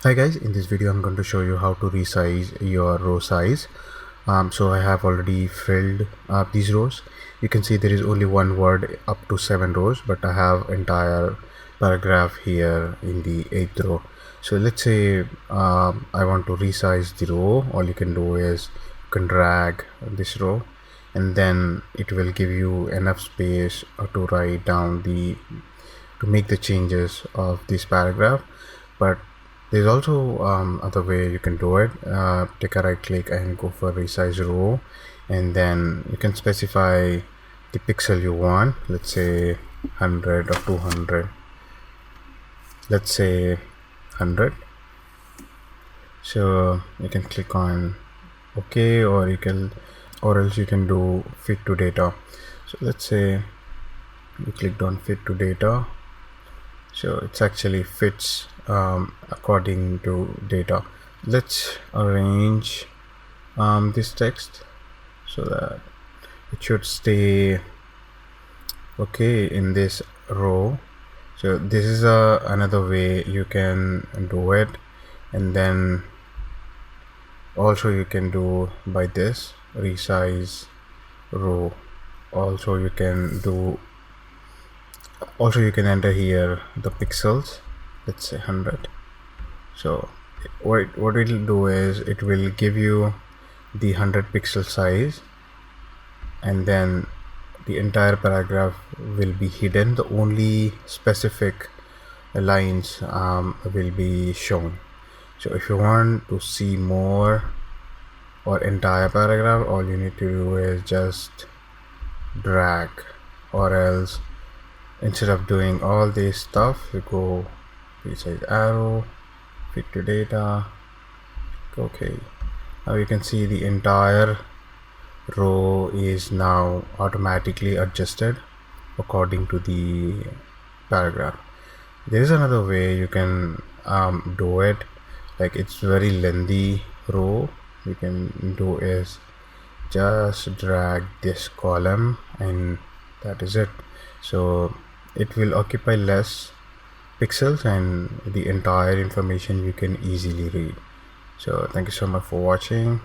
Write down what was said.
Hi guys, in this video I'm going to show you how to resize your row size. So I have already filled up these rows. You can see there is only one word up to 7 rows, but I have entire paragraph here in the 8th row. So let's say I want to resize the row. All you can do is you can drag this row and then it will give you enough space to write down to make the changes of this paragraph. But there's also other way you can do it. Take a right click and go for resize row, and then you can specify the pixel you want. Let's say 100 or 200. Let's say 100. So you can click on OK, or else you can do fit to data. So let's say you clicked on fit to data, so it's actually fits according to data. Let's arrange this text so that it should stay okay in this row. So this is another way you can do it, and then also you can do by this resize row. Also you can enter here the pixels. Let's say 100. So what it will do is it will give you the 100 pixel size, and then the entire paragraph will be hidden. The only specific lines will be shown. So if you want to see more or entire paragraph, all you need to do is just drag, or else instead of doing all this stuff, you go resize arrow, fit to data. Okay, now you can see the entire row is now automatically adjusted according to the paragraph. There is another way you can do it. Like, it's very lengthy row. You can do is just drag this column, and that is it. So it will occupy less pixels, and the entire information you can easily read. So thank you so much for watching.